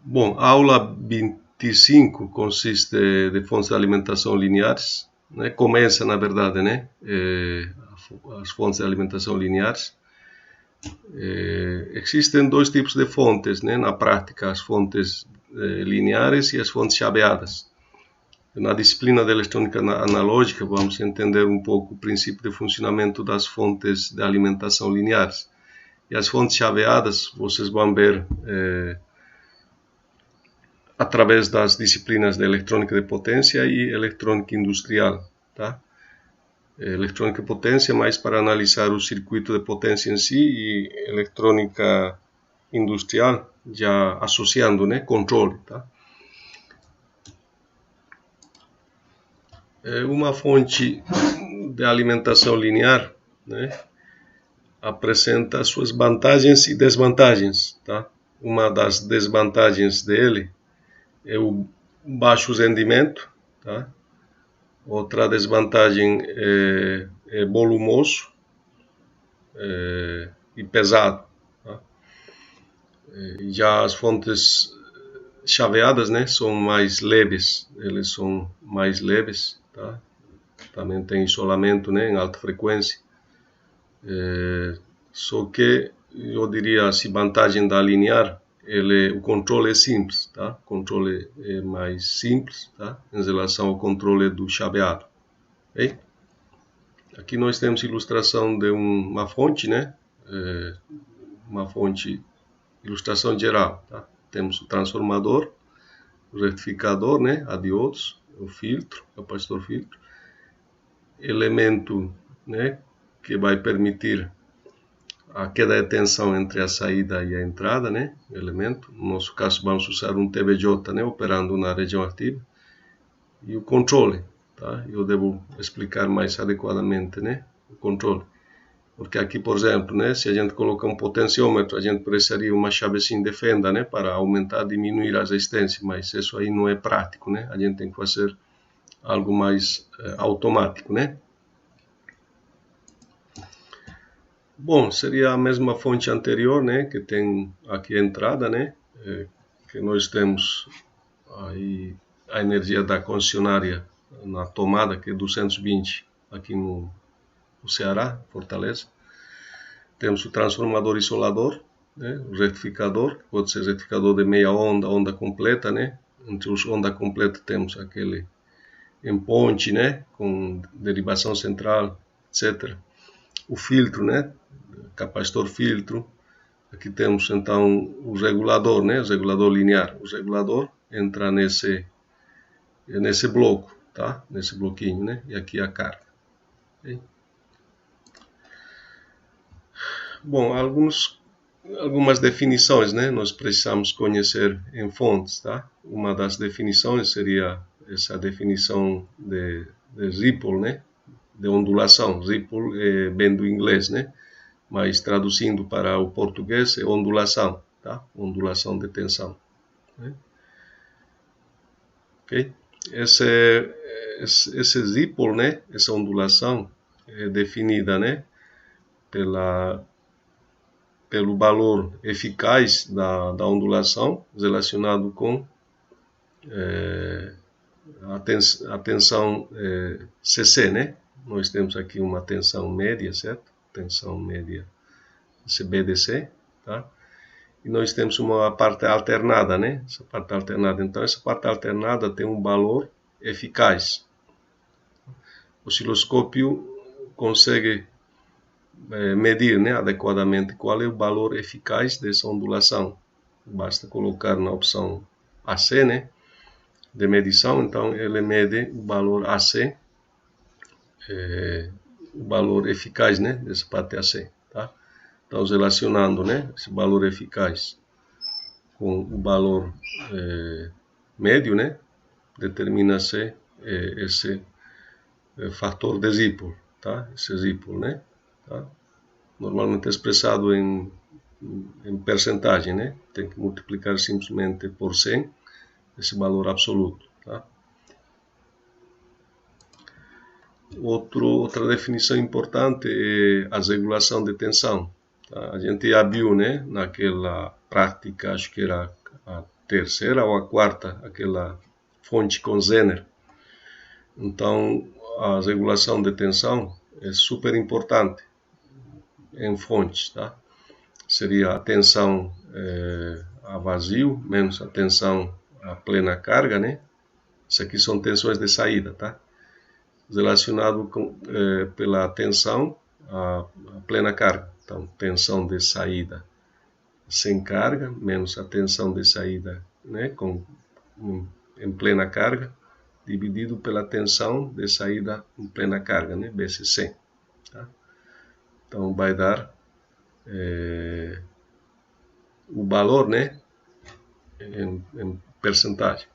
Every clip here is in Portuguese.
Bom, a aula 25 consiste de fontes de alimentação lineares, né? Começa, na verdade, né? As fontes de alimentação lineares. Existem dois tipos de fontes, né? Na prática, as fontes lineares e as fontes chaveadas. Na disciplina de eletrônica analógica, vamos entender um pouco o princípio de funcionamento das fontes de alimentação lineares. E as fontes chaveadas, vocês vão ver através das disciplinas de eletrônica de potência e eletrônica industrial, tá? Eletrônica de potência mais para analisar o circuito de potência em si, e eletrônica industrial já associando, né, controle, tá? Uma fonte de alimentação linear, né, apresenta suas vantagens e desvantagens, tá? Uma das desvantagens dele é o baixo rendimento, tá? Outra desvantagem é volumoso e pesado, tá? Já as fontes chaveadas, né, são mais leves, eles são mais leves, tá? Também tem isolamento, né, em alta frequência. Só que eu diria assim, vantagem da linear, o controle é simples, tá? O controle é mais simples, tá? Em relação ao controle do chaveado. Okay? Aqui nós temos ilustração de uma fonte, né? Uma fonte, ilustração geral, tá? Temos o transformador, o retificador, né? A diodos, o filtro, capacitor filtro, elemento, né? Que vai permitir a queda de tensão entre a saída e a entrada, né? Elemento. No nosso caso, vamos usar um TVJ, né? Operando na região ativa. E o controle, tá? Eu devo explicar mais adequadamente, né? O controle. Porque aqui, por exemplo, né? Se a gente colocar um potenciômetro, a gente precisaria uma chavezinha de fenda, né? Para aumentar, diminuir a resistência, mas isso aí não é prático, né? A gente tem que fazer algo mais automático, né? Bom, seria a mesma fonte anterior, né, que tem aqui a entrada, né, que nós temos aí a energia da concessionária na tomada, que é 220 aqui no Ceará, Fortaleza. Temos o transformador isolador, né, o retificador, pode ser retificador de meia onda, onda completa, né, entre os onda completa temos aquele em ponte, né, com derivação central, etc. O filtro, né, capacitor filtro. Aqui temos então o regulador, né, o regulador linear. O regulador entra nesse bloco, tá, nesse bloquinho, né, e aqui a carga. Okay? Bom, algumas definições, né, nós precisamos conhecer em fontes, tá? Uma das definições seria essa definição de ripple, né, de ondulação. Ripple vem do inglês, né? Mas traduzindo para o português é ondulação, tá? Ondulação de tensão. Né? Ok? Esse ripple, né? Essa ondulação é definida, né? Pelo valor eficaz da ondulação relacionado com a tensão CC, né? Nós temos aqui uma tensão média, certo? Tensão média BDC, tá? E nós temos uma parte alternada, né? Essa parte alternada. Então, essa parte alternada tem um valor eficaz. O osciloscópio consegue medir, né, adequadamente qual é o valor eficaz dessa ondulação. Basta colocar na opção AC, né, de medição. Então, ele mede o valor AC, o valor eficaz, né, dessa parte AC, tá? Então, relacionando, né, esse valor eficaz com o valor médio, né, determina-se esse fator de Ripple, tá? Esse Ripple, né, tá? Normalmente é expressado em percentagem, né? Tem que multiplicar simplesmente por 100 esse valor absoluto, tá? Outra definição importante é a regulação de tensão. Tá? A gente já viu, né, naquela prática, acho que era a terceira ou a quarta, aquela fonte com zener. Então, a regulação de tensão é super importante em fontes, tá? Seria a tensão a vazio menos a tensão a plena carga, né? Isso aqui são tensões de saída, tá? Relacionado pela tensão a plena carga. Então, tensão de saída sem carga menos a tensão de saída, né, em plena carga, dividido pela tensão de saída em plena carga, né, vezes 100. Tá? Então, vai dar o valor, né, em percentagem.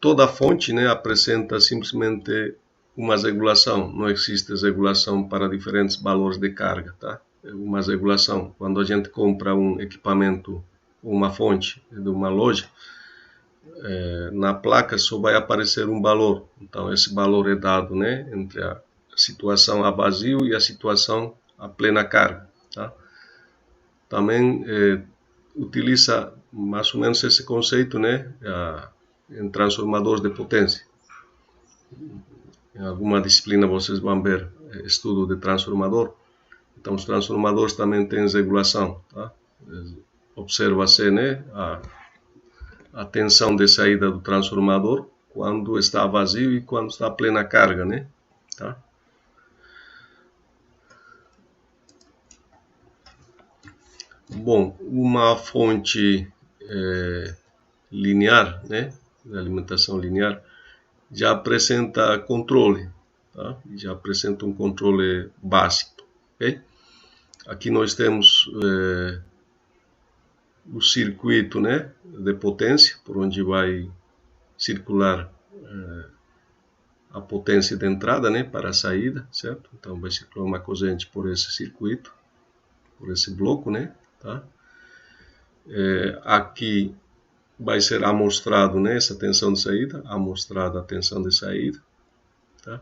Toda fonte, né, apresenta simplesmente uma regulação. Não existe regulação para diferentes valores de carga, tá? É uma regulação. Quando a gente compra um equipamento, uma fonte de uma loja, na placa só vai aparecer um valor. Então, esse valor é dado, né, entre a situação a vazio e a situação a plena carga, tá? Também utiliza mais ou menos esse conceito, né, em transformadores de potência. Em alguma disciplina vocês vão ver estudo de transformador. Então, os transformadores também têm regulação, tá? Observa-se, né, a tensão de saída do transformador quando está vazio e quando está plena carga, né? Tá? Bom, uma fonte linear, né, de alimentação linear, já apresenta controle, tá? Já apresenta um controle básico, ok? Aqui nós temos o circuito, né, de potência, por onde vai circular a potência de entrada, né, para a saída, certo? Então vai circular uma corrente por esse circuito, por esse bloco, né, tá? Aqui vai ser amostrado, né, essa tensão de saída, amostrada a tensão de saída, tá?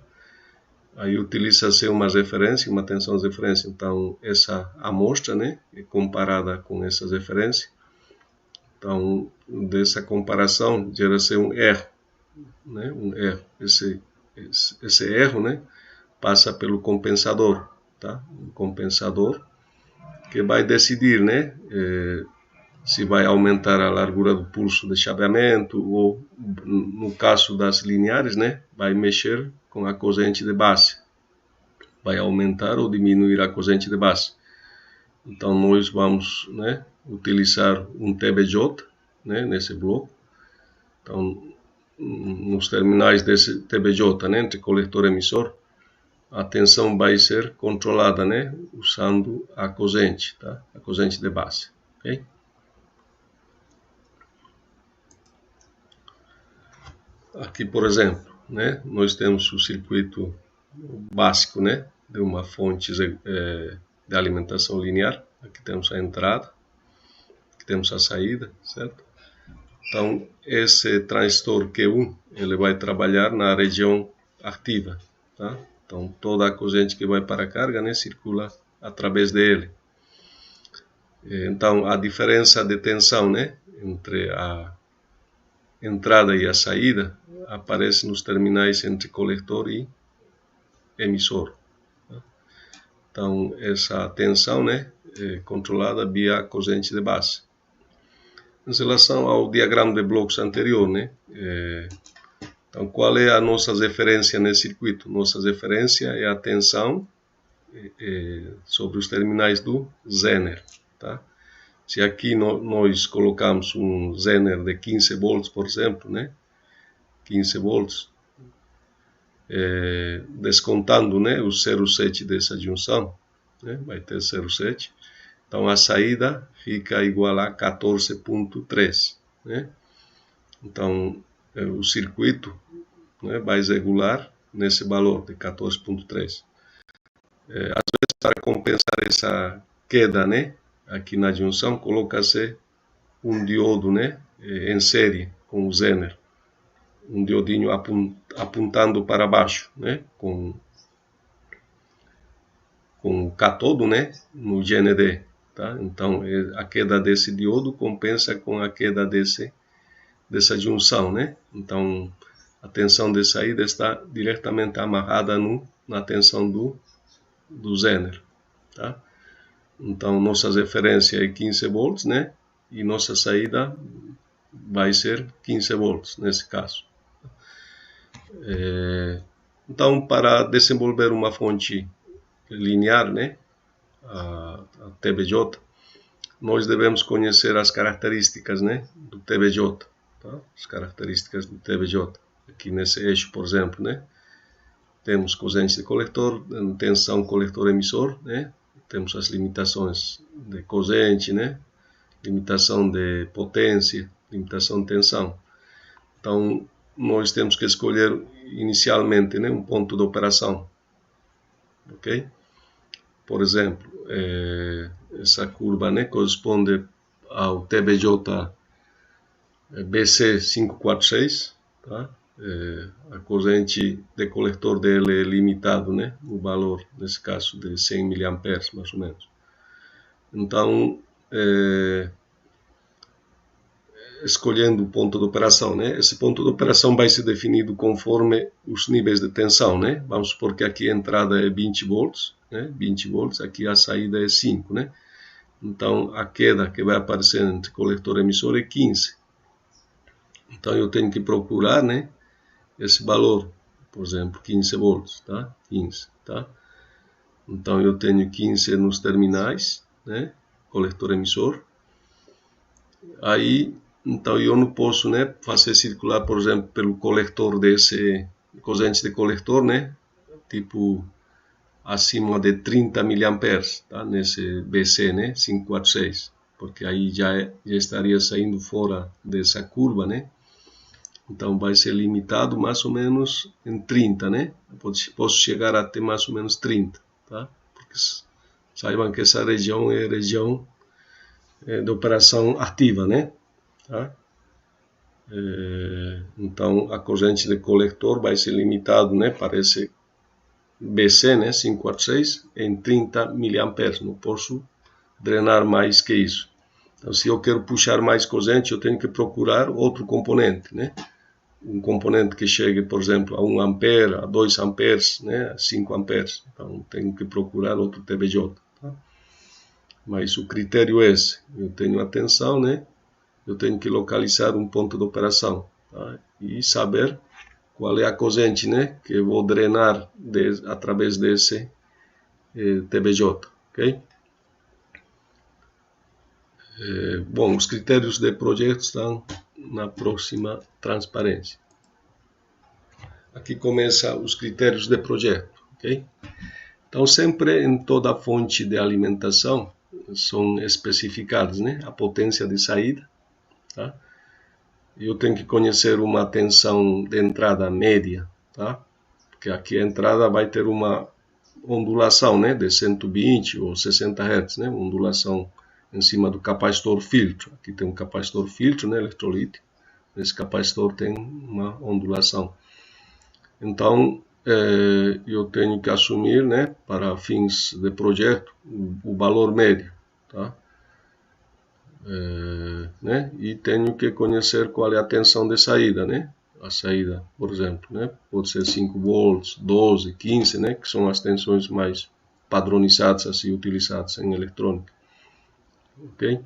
Aí utiliza-se uma referência, uma tensão de referência. Então, essa amostra, né, é comparada com essa referência. Então, dessa comparação, gera-se um erro, né, um erro. Esse erro, né, passa pelo compensador, tá? Um compensador que vai decidir, né, se vai aumentar a largura do pulso de chaveamento ou, no caso das lineares, né, vai mexer com a corrente de base, vai aumentar ou diminuir a corrente de base. Então, nós vamos, né, utilizar um TBJ, né, nesse bloco. Então, nos terminais desse TBJ, né, entre coletor e emissor, a tensão vai ser controlada, né, usando a corrente, tá? A corrente de base, ok? Aqui, por exemplo, né, nós temos o circuito básico, né, de uma fonte de alimentação linear. Aqui temos a entrada, aqui temos a saída, certo? Então, esse transistor Q1, ele vai trabalhar na região ativa, tá? Então, toda a corrente que vai para a carga, né, circula através dele. Então, a diferença de tensão, né, entre a entrada e a saída aparece nos terminais entre coletor e emissor. Então, essa tensão, né, é controlada via corrente de base. Em relação ao diagrama de blocos anterior, né, então, qual é a nossa referência nesse circuito? Nossa referência é a tensão sobre os terminais do zener, tá? Se aqui nós colocamos um zener de 15 volts, por exemplo, né, 15 volts, descontando, né, o 0,7 dessa junção, né, vai ter 0,7. Então, a saída fica igual a 14,3, né? Então, o circuito, né, vai regular nesse valor de 14,3. Às vezes, para compensar essa queda, né, aqui na junção, coloca-se um diodo, né, em série com o zener. Um diodinho apontando para baixo, né, com o catodo, né, no GND. tá? Então, a queda desse diodo compensa com a queda dessa junção, né? Então, a tensão de saída está diretamente amarrada na tensão do Zener, tá? Então, nossa referência é 15 volts, né? E nossa saída vai ser 15 volts nesse caso. Então, para desenvolver uma fonte linear, né? A TBJ, nós devemos conhecer as características, né, do TBJ, tá? As características do TBJ. Aqui nesse eixo, por exemplo, né, temos corrente de coletor, tensão coletor-emissor, né, temos as limitações de corrente, né, limitação de potência, limitação de tensão. Então, nós temos que escolher inicialmente, né, um ponto de operação, ok? Por exemplo, essa curva, né, corresponde ao TBJ BC546, tá? A corrente de coletor dele é limitado, né, o valor, nesse caso, de 100 mA, mais ou menos. Então, escolhendo o ponto de operação, né, esse ponto de operação vai ser definido conforme os níveis de tensão, né? Vamos supor que aqui a entrada é 20 volts, né, 20 volts, aqui a saída é 5, né? Então, a queda que vai aparecer entre coletor e emissor é 15. Então, eu tenho que procurar, né, esse valor, por exemplo, 15 volts, tá? 15, tá? Então, eu tenho 15 nos terminais, né, coletor-emissor. Aí, então, eu não posso, né, fazer circular, por exemplo, pelo coletor desse, corrente de coletor, né, tipo acima de 30 mA, tá? Nesse BC, né, 546, porque aí já estaria saindo fora dessa curva, né? Então vai ser limitado mais ou menos em 30, né? Posso chegar até mais ou menos 30, tá? Porque saibam que essa região é região de operação ativa, né? Tá? Então a corrente de coletor vai ser limitado, né, para esse BC, né, 546, em 30 mA. Não posso drenar mais que isso. Então, se eu quero puxar mais corrente, eu tenho que procurar outro componente, né? Um componente que chegue, por exemplo, a 1 ampere, a 2 amperes, né, a 5 amperes. Então, tenho que procurar outro TBJ. Tá? Mas o critério é esse. Eu tenho a tensão, né? Eu tenho que localizar um ponto de operação, tá? E saber qual é a corrente, né, que eu vou drenar através desse TBJ, ok? Bom, os critérios de projeto estão na próxima transparência. Aqui começa os critérios de projeto, ok? Então, sempre em toda fonte de alimentação são especificados, né, a potência de saída, tá? Eu tenho que conhecer uma tensão de entrada média, tá? Porque aqui a entrada vai ter uma ondulação, né, de 120 ou 60 Hz, né, ondulação em cima do capacitor filtro. Aqui tem um capacitor filtro, né, eletrolítico. Esse capacitor tem uma ondulação. Então, eu tenho que assumir, né, para fins de projeto, o valor médio, tá? Né? E tenho que conhecer qual é a tensão de saída, né? A saída, por exemplo, né? Pode ser 5 volts, 12, 15, né? Que são as tensões mais padronizadas, assim, utilizadas em eletrônica. Ok?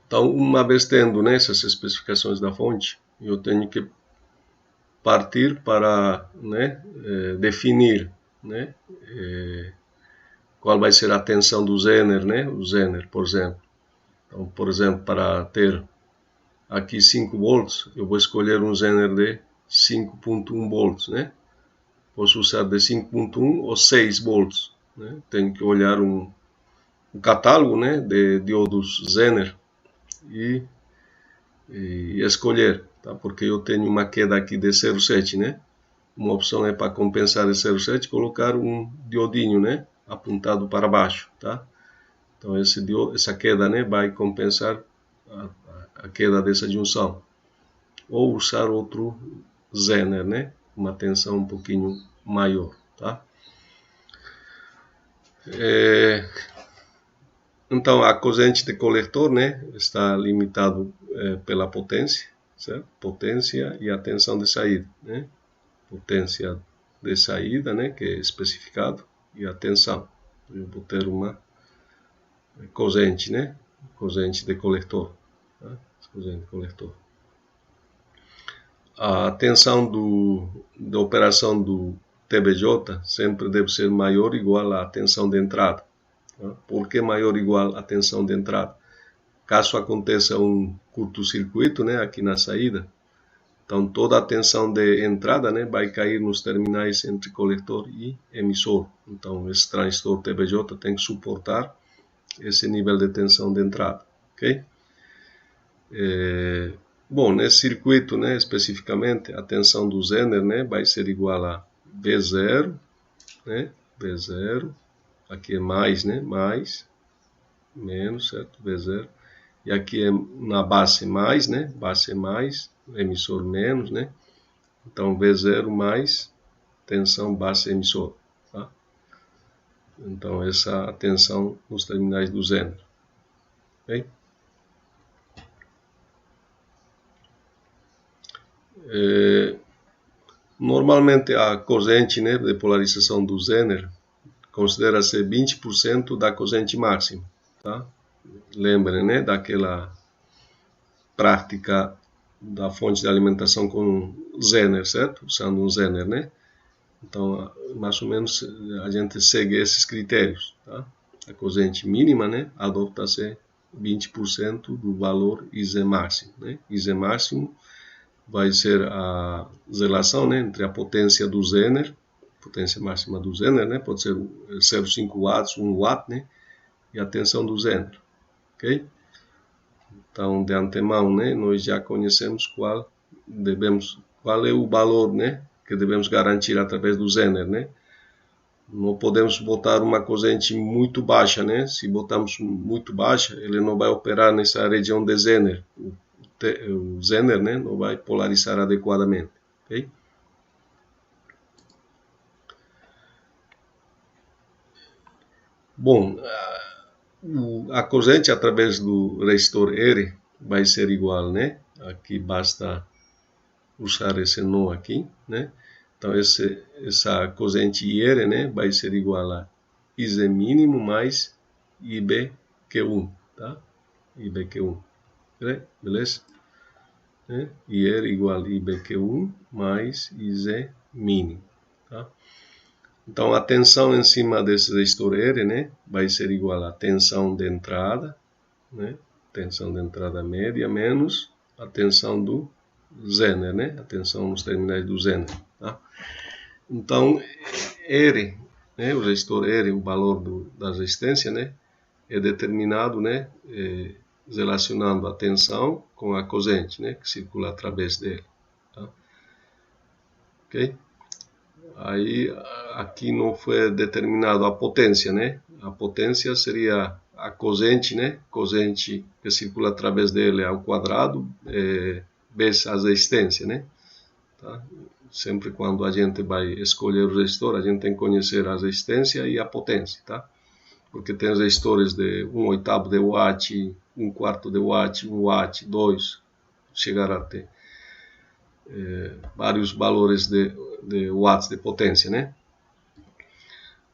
Então, uma vez tendo, né, essas especificações da fonte, eu tenho que partir para, né, definir, né, qual vai ser a tensão do Zener, né? O Zener, por exemplo. Então, por exemplo, para ter aqui 5 volts, eu vou escolher um Zener de 5.1 volts, né? Posso usar de 5.1 ou 6 volts, né? Tenho que olhar um catálogo, né, de diodos Zener e escolher, tá? Porque eu tenho uma queda aqui de 0,7, né? Uma opção é para compensar esse 0,7, colocar um diodinho, né, apontado para baixo, tá? Então essa queda, né, vai compensar a queda dessa junção. Ou usar outro Zener, né, uma tensão um pouquinho maior, tá? Então, a corrente de coletor, né, está limitado pela potência, certo? Potência e a tensão de saída, né? Potência de saída, né, que é especificado, e a tensão. Eu vou ter uma corrente, né? Corrente de coletor. Tá? Corrente de coletor. A tensão da operação do TBJ sempre deve ser maior ou igual à tensão de entrada. Tá? Por que maior ou igual à tensão de entrada? Caso aconteça um curto-circuito, né, aqui na saída, então toda a tensão de entrada, né, vai cair nos terminais entre coletor e emissor. Então esse transistor TBJ tem que suportar esse nível de tensão de entrada, ok? Bom, nesse circuito, né, especificamente, a tensão do Zener, né, vai ser igual a V0, né, V0, aqui é mais, né, mais, menos, certo, V0, e aqui é na base mais, né, base é mais, emissor menos, né, então V0 mais tensão base emissor, tá? Então essa é a tensão nos terminais do Zener, ok? Normalmente a corrente, né, de polarização do Zener considera-se 20% da corrente máxima. Tá? Lembrem, né, daquela prática da fonte de alimentação com Zener, certo? Usando um Zener, né? Então, mais ou menos a gente segue esses critérios. Tá? A corrente mínima, né, adopta-se 20% do valor IZ máximo. Né? IZ máximo vai ser a relação, né, entre a potência do Zener, potência máxima do Zener, né, pode ser 0,5 watts, 1 watt, né, e a tensão do Zener, ok? Então, de antemão, né, nós já conhecemos qual é o valor, né, que devemos garantir através do Zener, né? Não podemos botar uma corrente muito baixa, né? Se botarmos muito baixa, ele não vai operar nessa região de Zener. O Zener, né, não vai polarizar adequadamente, ok? Bom, a corrente através do resistor R vai ser igual, né? Aqui basta usar esse nó aqui, né? Então essa corrente IR, né, vai ser igual a IZ mínimo mais IBQ1, tá? IBQ1, beleza? IR igual a IBQ1 mais IZ mínimo, tá? Então a tensão em cima desse resistor R, né, vai ser igual à tensão de entrada, né, tensão de entrada média menos a tensão do Zener, né, a tensão nos terminais do Zener, tá? Então R, né, o resistor R, o valor da resistência, né, é determinado, né, relacionando a tensão com a corrente, né, que circula através dele, tá? Ok? Aí aqui não foi determinado a potência, né? A potência seria a corrente, né? Corrente que circula através dele ao quadrado vezes a resistência, né? Tá? Sempre quando a gente vai escolher o resistor, a gente tem que conhecer a resistência e a potência, tá? Porque tem resistores de 1/8 de watt, 1/4 de watt, 1 watt, 2, chegar até vários valores de watts de potência, né?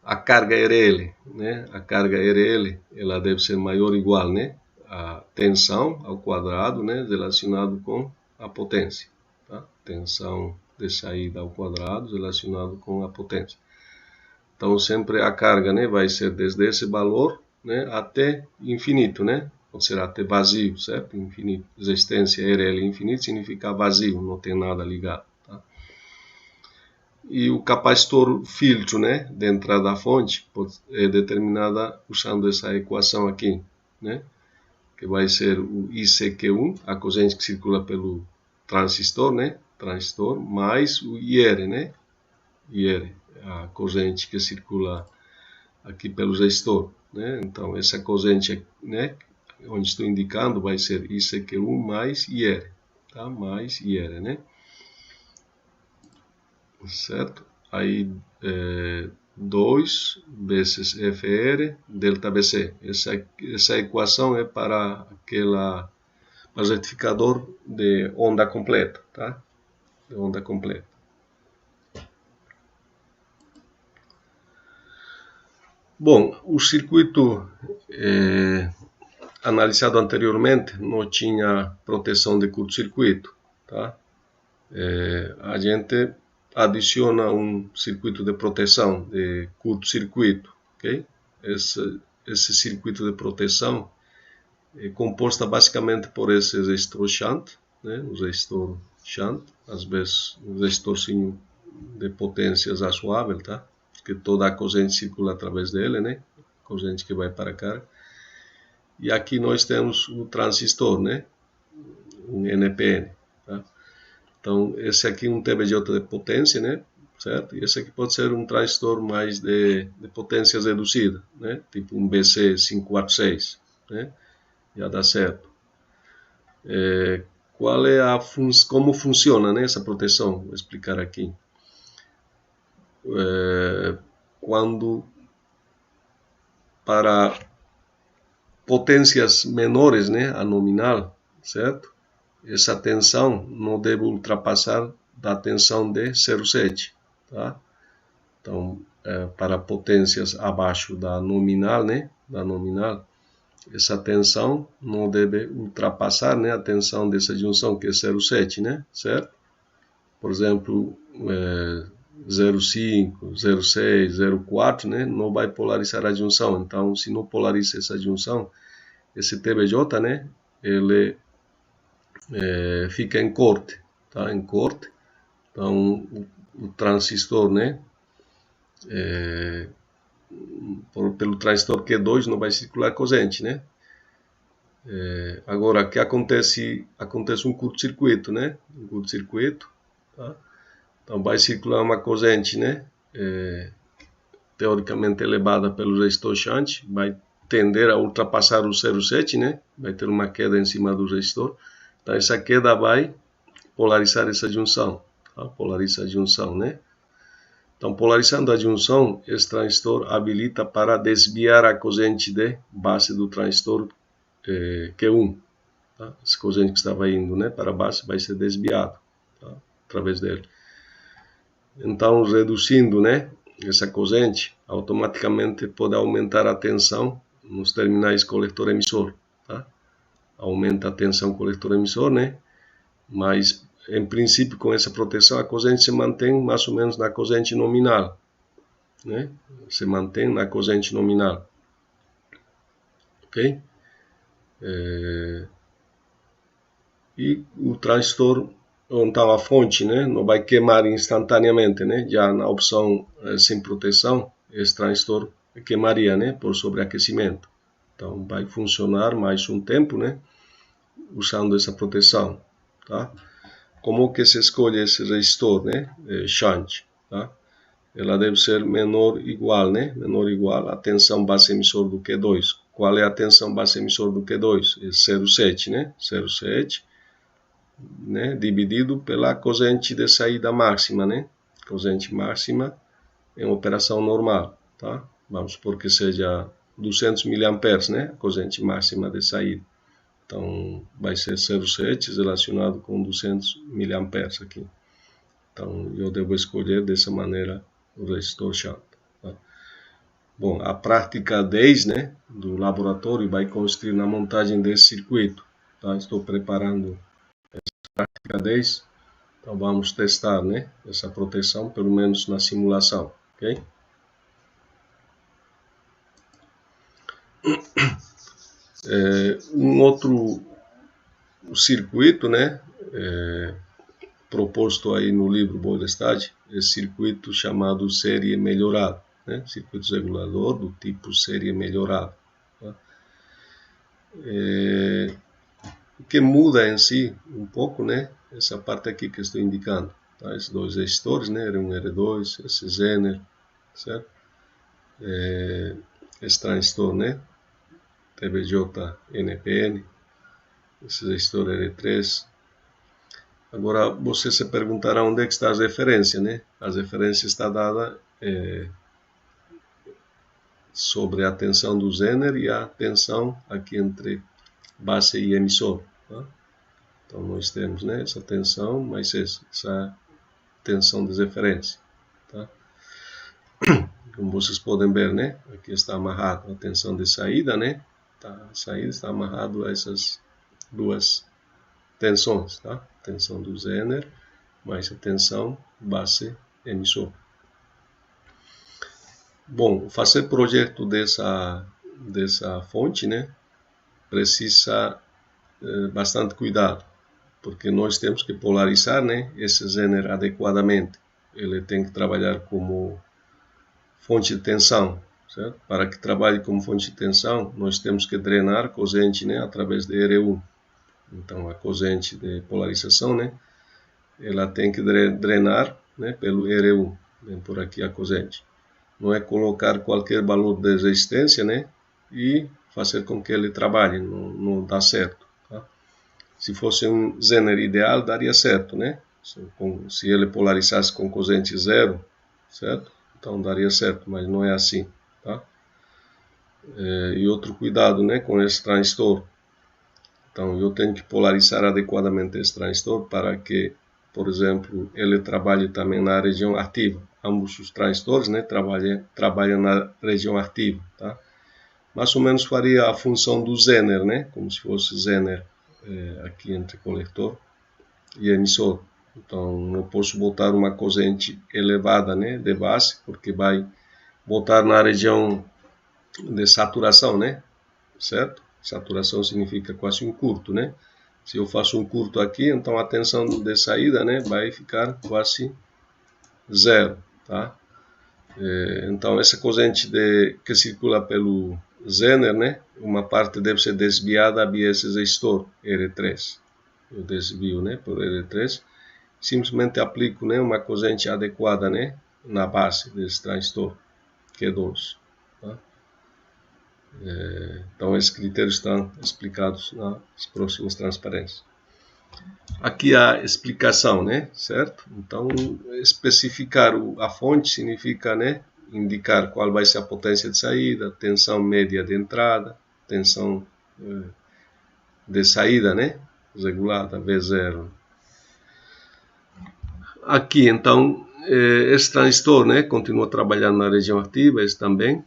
A carga RL, né? A carga RL, ela deve ser maior ou igual, né? A tensão ao quadrado, né? Relacionado com a potência, tá? Tensão de saída ao quadrado relacionado com a potência. Então sempre a carga, né? Vai ser desde esse valor, né? Até infinito, né? Pode ser até vazio, certo? Infinito. Resistência RL infinito significa vazio, não tem nada ligado. Tá? E o capacitor filtro, né, de entrada da fonte é determinada usando essa equação aqui, né, que vai ser o ICQ1, a corrente que circula pelo transistor, né, transistor, mais o IR, né, IR, a corrente que circula aqui pelo resistor, né. Então essa corrente, né, onde estou indicando vai ser ICQ1 mais IR, tá, mais IR, né. Certo? Aí 2 vezes FR delta BC. Essa equação é para o retificador de onda completa, tá? De onda completa. Bom, o circuito analisado anteriormente não tinha proteção de curto-circuito, tá? A gente adiciona um circuito de proteção de curto-circuito, ok? Esse circuito de proteção é composto basicamente por esse resistor shunt, né? O resistor shunt, às vezes um resistorzinho de potências razoável, tá? Porque toda a corrente circula através dele, né? Corrente que vai para cá. E aqui nós temos o transistor, né? Um NPN, tá? Então, esse aqui é um TBJ de potência, né? Certo? E esse aqui pode ser um transistor mais de potências reduzidas, né? Tipo um BC546, né? Já dá certo. Como funciona, né, essa proteção? Vou explicar aqui. Quando para potências menores, né, a nominal, certo? Essa tensão não deve ultrapassar da tensão de 0,7, tá? Então, para potências abaixo da nominal, né, essa tensão não deve ultrapassar, né, a tensão dessa junção, que é 0,7, né, certo? Por exemplo, 0,5, 0,6, 0,4, né, não vai polarizar a junção. Então, se não polariza essa junção, esse TBJ, né, ele fica em corte, tá? Em corte. Então, o transistor, né, pelo transistor Q2 não vai circular corrente, né? Agora, o que acontece? Acontece um curto-circuito, né? Um curto-circuito, tá? Então, vai circular uma corrente, né? Teoricamente elevada pelo resistor shunt, vai tender a ultrapassar o 0,7, né? Vai ter uma queda em cima do resistor. Então, essa queda vai polarizar essa junção, tá? Polariza a junção, né? Então, polarizando a junção, esse transistor habilita para desviar a corrente de base do transistor Q1. Tá? Essa corrente que estava indo, né, para a base vai ser desviado, tá? Através dele. Então, reduzindo, né, essa corrente, automaticamente pode aumentar a tensão nos terminais coletor-emissor. Tá? Aumenta a tensão coletor-emissor, né? Mas, em princípio, com essa proteção, a corrente se mantém mais ou menos na corrente nominal, né? Se mantém na corrente nominal, ok? E o transistor, então a fonte, né, não vai queimar instantaneamente, né? Já na opção sem proteção, esse transistor queimaria, né, por sobreaquecimento. Então vai funcionar mais um tempo, né, usando essa proteção, tá? Como que se escolhe esse resistor, né, shunt, tá? Ela deve ser menor ou igual, né? Menor ou igual à tensão base emissor do Q2. Qual é a tensão base emissor do Q2? É 0,7, né? 0,7, né? Dividido pela corrente de saída máxima, né? Corrente máxima em operação normal, tá? Vamos supor que seja 200 mA, né? A corrente máxima de saída. Então, vai ser 0,7 relacionado com 200 mA aqui. Então, eu devo escolher dessa maneira o resistor shunt. Tá? Bom, a prática 10, né, do laboratório vai consistir na montagem desse circuito. Tá? Estou preparando essa prática 10. Então, vamos testar, né, essa proteção, pelo menos na simulação. Ok? Um outro circuito, né, proposto aí no livro Boylestad, é circuito chamado série melhorado, né? Circuito regulador do tipo série melhorado. Tá? O que muda em si um pouco, né? Essa parte aqui que estou indicando, tá? Esses dois resistores, né? R1 e R2, esse Zener, certo? Esse transistor, né? TBJ NPN, esse resistor R3. Agora, você se perguntará onde é que está as referências, né? As referências estão dadas sobre a tensão do Zener e a tensão aqui entre base e emissor. Tá? Então nós temos, né, essa tensão mais essa tensão de referência. Tá? Como vocês podem ver, né, aqui está amarrado a tensão de saída, né? A saída está amarrado a essas duas tensões, tá? Tensão do Zener mais a tensão base emissor. Bom, fazer projeto dessa fonte, né, precisa bastante cuidado, porque nós temos que polarizar, né, esse Zener adequadamente. Ele tem que trabalhar como fonte de tensão, certo? Para que trabalhe como fonte de tensão, nós temos que drenar corrente, né, através de R1. Então, a corrente de polarização, né, ela tem que drenar, né, pelo R1. Vem por aqui a corrente. Não é colocar qualquer valor de resistência, né, e fazer com que ele trabalhe, não dá certo. Tá? Se fosse um Zener ideal, daria certo, né? Se ele polarizasse com corrente zero, certo? Então daria certo, mas não é assim, tá? E outro cuidado, né, com esse transistor. Então eu tenho que polarizar adequadamente esse transistor para que, por exemplo, ele trabalhe também na região ativa. Ambos os transistores, né, trabalham na região ativa, tá? Mais ou menos faria a função do Zener, né, como se fosse Zener aqui entre coletor e emissor. Então eu posso botar uma corrente elevada, né, de base, porque vai botar na região de saturação, né, certo? Saturação significa quase um curto, né? Se eu faço um curto aqui, então a tensão de saída, né, vai ficar quase zero, tá? Então essa corrente que circula pelo Zener, né, uma parte deve ser desviada via esse resistor R3. Eu desvio, né, por R3. Simplesmente aplico, né, uma corrente adequada, né, na base desse transistor Q2. Tá? Então esses critérios estão explicados nas próximas transparências. Aqui a explicação, né, certo? Então especificar a fonte significa, né, indicar qual vai ser a potência de saída, tensão média de entrada, tensão de saída, né, regulada, V0. Aqui, então, esse transistor, né, continua trabalhando na região ativa, esse também.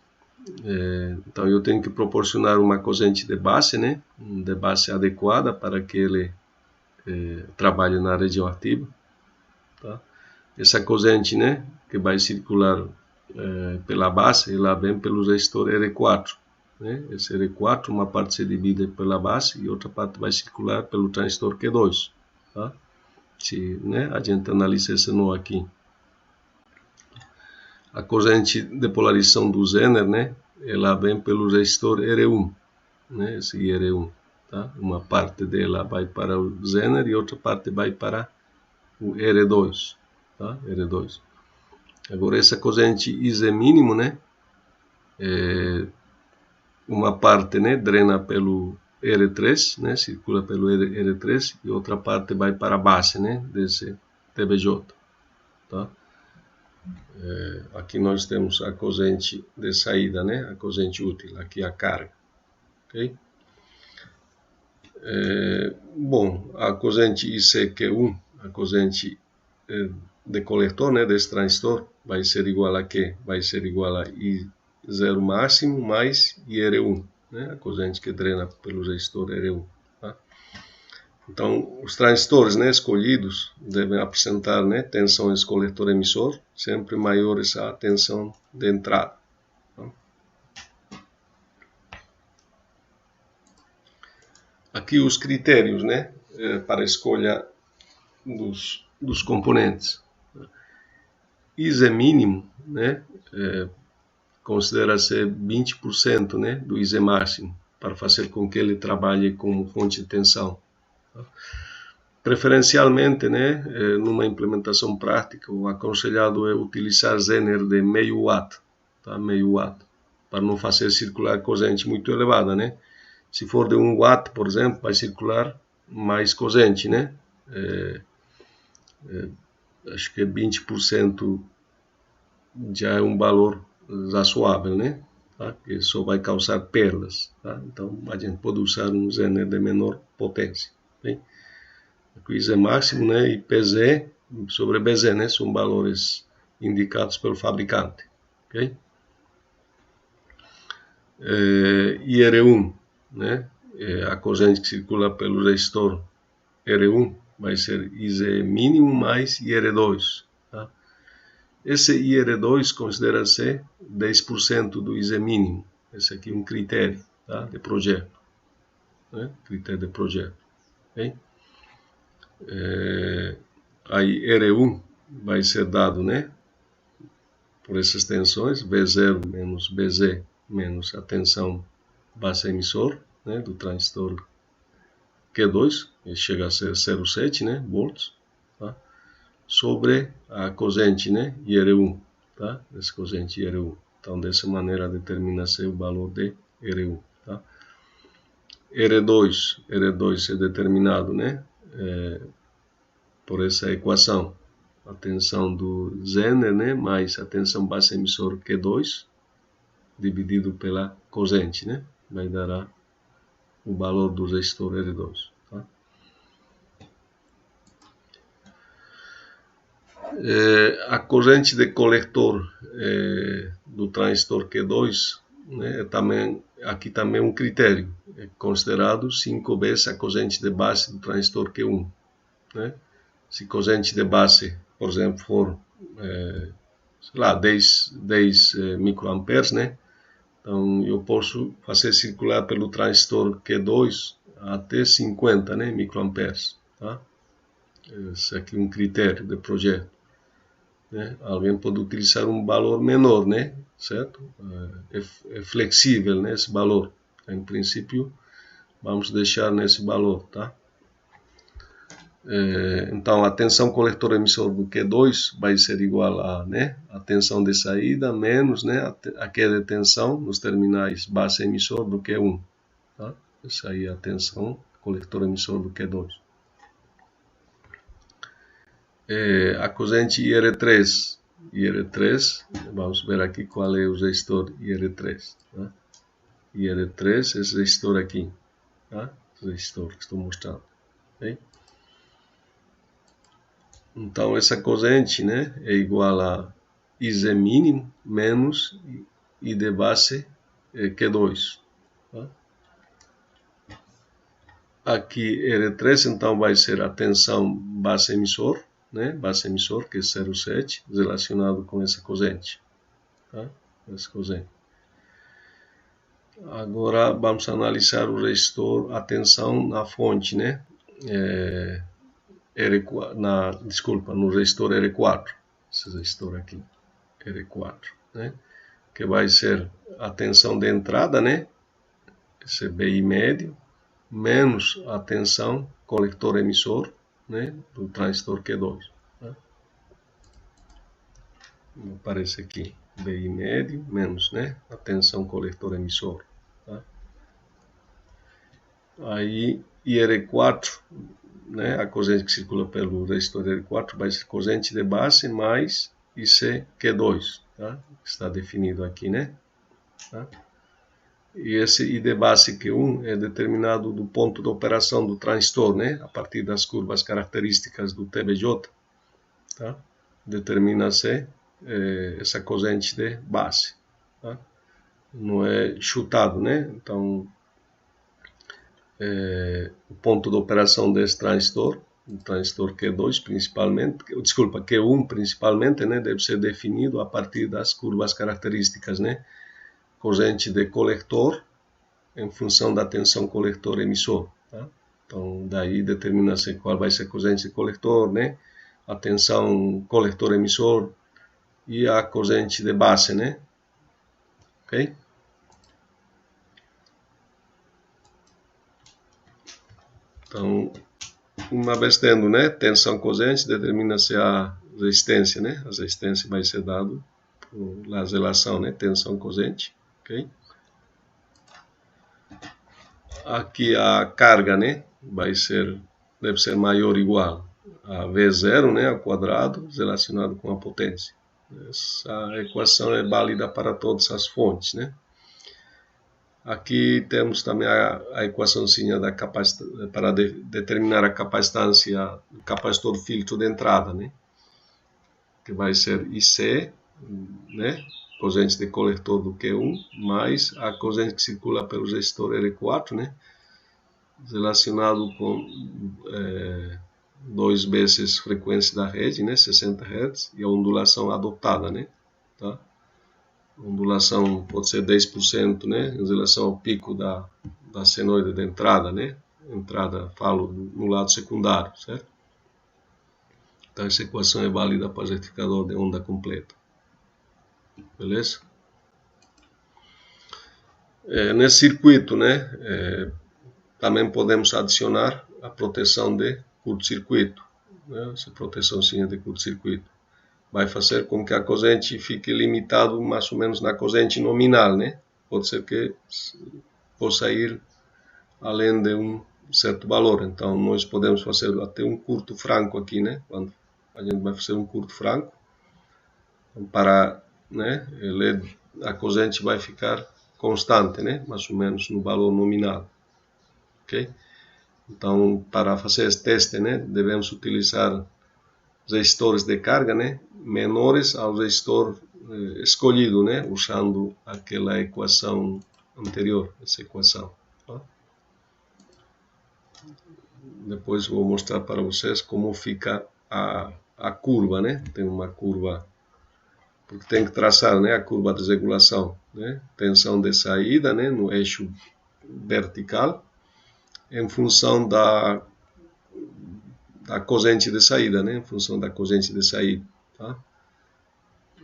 Então, eu tenho que proporcionar uma corrente de base, né, de base adequada para que ele trabalhe na região ativa. Tá? Essa corrente, né, que vai circular pela base, ela vem pelo resistor R4. Né? Esse R4, uma parte se divide pela base e outra parte vai circular pelo transistor Q2. Tá? Se, né, a gente analisa esse nó aqui. A corrente de polarização do Zener, né, ela vem pelo resistor R1, né, esse R1. Tá? Uma parte dela vai para o Zener e outra parte vai para o R2. Tá? R2. Agora essa corrente IZ mínimo, né, uma parte, né, drena pelo R3, né, circula pelo R3 e outra parte vai para a base, né, desse TBJ. Tá? Aqui nós temos a corrente de saída, né, a corrente útil, aqui a carga. Okay? Bom, a corrente ICQ1, a corrente de coletor, né, desse transistor, vai ser igual a quê? Vai ser igual a I0 máximo mais IR1, né, a corrente que drena pelo resistor R1. Tá? Então, os transistores, né, escolhidos devem apresentar, né, tensões coletor-emissor sempre maiores à tensão de entrada. Tá? Aqui os critérios, né, para a escolha dos componentes. IZ mínimo, né, considera-se 20%, né, do IZ máximo, para fazer com que ele trabalhe como fonte de tensão. Preferencialmente, né, numa implementação prática, o aconselhado é utilizar Zener de meio watt, tá? Meio watt, para não fazer circular corrente muito elevada, né? Se for de 1 watt, por exemplo, vai circular mais corrente, né? Acho que 20% já é um valor razoável, né? tá? Que só vai causar perdas, tá? Então a gente pode usar um Zener de menor potência. Bem? Aqui I Z máximo, né, e PZ sobre BZ, né, são valores indicados pelo fabricante. Okay? IR1, né, a corrente que circula pelo resistor R1 vai ser IZ mínimo mais IR2. Tá? Esse IR2 considera-se 10% do IZ mínimo. Esse aqui é um critério, tá, de projeto. Né? Critério de projeto. Okay? Aí R1 vai ser dado, né, por essas tensões, V0 menos BZ menos a tensão base emissor, né, do transistor Q2, que chega a ser 0,7, né, volts, tá, sobre a corrente, né, IR1, tá, essa corrente IR1. Então, dessa maneira, determina-se o valor de R1, tá. R2 é determinado, né, por essa equação. A tensão do Zener, né, mais a tensão base emissor Q2, dividido pela corrente, né, vai dar o valor do resistor R2. Tá? A corrente de coletor do transistor Q2, né, aqui também é um critério, é considerado 5 vezes a corrente de base do transistor Q1. Né? Se corrente de base, por exemplo, for sei lá, 10 microamperes, né? Então eu posso fazer circular pelo transistor Q2 até 50, né, microamperes. Tá? Esse aqui é um critério de projeto. Né? Alguém pode utilizar um valor menor, né? Certo? É flexível, né, esse valor. Em princípio, vamos deixar nesse valor, tá? Então, a tensão coletor-emissor do Q2 vai ser igual a, né, a tensão de saída menos, né, a queda de tensão nos terminais base-emissor do Q1. Tá? Essa aí é a tensão coletor-emissor do Q2. A corrente IR3, vamos ver aqui qual é o resistor IR3. Tá? IR3, esse resistor aqui, tá? Esse resistor que estou mostrando. Okay? Então, essa corrente, né, é igual a IZ mínimo menos I de base Q2. Tá? Aqui R3, então, vai ser a tensão base emissor, né, base emissor, que é 0,7, relacionado com essa corrente. Tá? Essa corrente. Agora, vamos analisar o resistor, a tensão na fonte, né? No resistor R4, esse resistor aqui, R4, né? Que vai ser a tensão de entrada, né? Esse BI médio, menos a tensão coletor-emissor, né? Do transistor Q2. Né? Aparece aqui, BI médio, menos, né? A tensão coletor-emissor. Tá? Aí, IR4, né, a corrente que circula pelo resistor R4 vai ser corrente de base mais ICQ2, tá? Está definido aqui, né? Tá? E esse I de base Q1 é determinado do ponto de operação do transistor, né? A partir das curvas características do TBJ, tá? Determina-se essa corrente de base, tá? Não é chutado, né? Então, o ponto de operação desse transistor, o transistor Q2 principalmente, desculpa, Q1 principalmente, né, deve ser definido a partir das curvas características, né, corrente de coletor em função da tensão coletor-emissor, tá? Então, daí determina-se qual vai ser a corrente de coletor, né, a tensão coletor-emissor e a corrente de base, né, ok? Então, uma vez tendo, né, tensão corrente, determina-se a resistência, né? A resistência vai ser dado pela relação, né, tensão corrente, ok? Aqui a carga, né, deve ser maior ou igual a V0, né, ao quadrado, relacionado com a potência. Essa equação é válida para todas as fontes, né? Aqui temos também a equaçãozinha da capacidade, para determinar a capacitância do capacitor filtro de entrada, né? Que vai ser IC, né? Corrente de coletor do Q1, mais a corrente que circula pelo resistor R4, né? Relacionado com 2 vezes frequência da rede, né? 60 Hz, e a ondulação adotada, né? Tá? A ondulação pode ser 10%, né? Em relação ao pico da senoide de entrada, né? Entrada, falo no lado secundário, certo? Então essa equação é válida para o retificador de onda completa. Beleza? Nesse circuito, né? Também podemos adicionar a proteção de curto-circuito, né? Essa proteçãozinha de curto-circuito vai fazer com que a corrente fique limitado mais ou menos na corrente nominal, né? Pode ser que possa ir além de um certo valor. Então nós podemos fazer até um curto franco aqui, né? Quando a gente vai fazer um curto franco, para, né? A corrente vai ficar constante, né? Mais ou menos no valor nominal, ok? Então, para fazer esse teste, né, devemos utilizar resistores de carga, né, menores ao resistor escolhido, né, usando aquela equação anterior, essa equação. Tá? Depois vou mostrar para vocês como fica a curva, né? Tem uma curva, porque tem que traçar, né, a curva de regulação, né? Tensão de saída, né, no eixo vertical, em função da corrente de saída, né? Em função da corrente de saída, tá?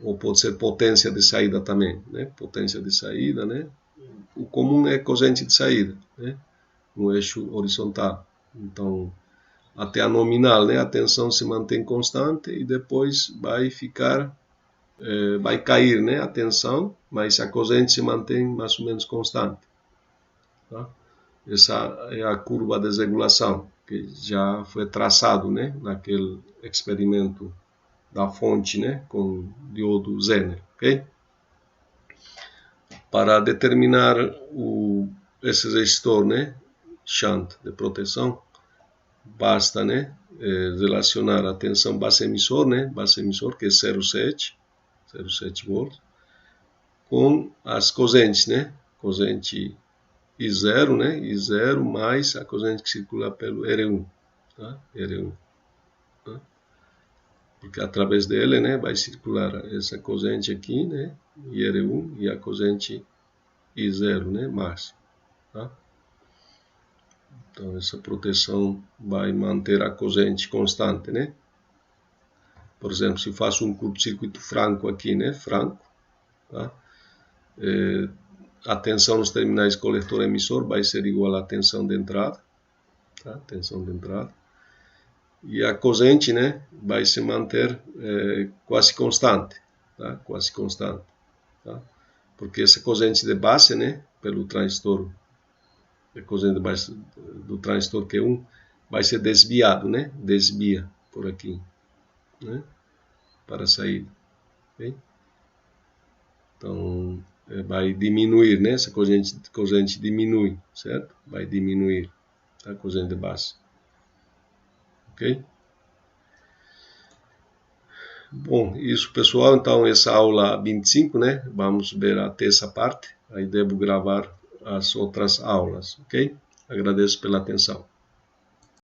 Ou pode ser potência de saída também, né? Potência de saída, né? O comum é corrente de saída, né? No eixo horizontal. Então, até a nominal, né? A tensão se mantém constante e depois vai ficar, vai cair, né? A tensão, mas a corrente se mantém mais ou menos constante, tá? Essa é a curva de regulação que já foi traçado, né, naquele experimento da fonte, né, com diodo Zener, ok? Para determinar esse resistor, né, shunt de proteção, basta, né, relacionar a tensão base emissor, né, base emissor que é 0,7 volts, com as correntes, né, corrente I0, né? I0 mais a corrente que circula pelo R1, tá? R1, tá? Porque através dele, né, vai circular essa corrente aqui, né, R1 e a corrente I0, né, mais, tá? Então essa proteção vai manter a corrente constante, né? Por exemplo, se faço um curto-circuito franco aqui, né, franco, tá? A tensão nos terminais coletor-emissor vai ser igual à tensão de entrada, tá? Tensão de entrada. E a corrente, né, vai se manter quase constante, tá? Quase constante, tá? Porque essa corrente de base, né, pelo transistor, a corrente de base do transistor Q1 vai ser desviado, né? Desvia por aqui, né, para a saída, okay? Então vai diminuir, né? Essa corrente diminui, certo? Vai diminuir a corrente de base, ok? Bom, isso pessoal, então essa aula 25, né? Vamos ver até essa parte, aí devo gravar as outras aulas, ok? Agradeço pela atenção.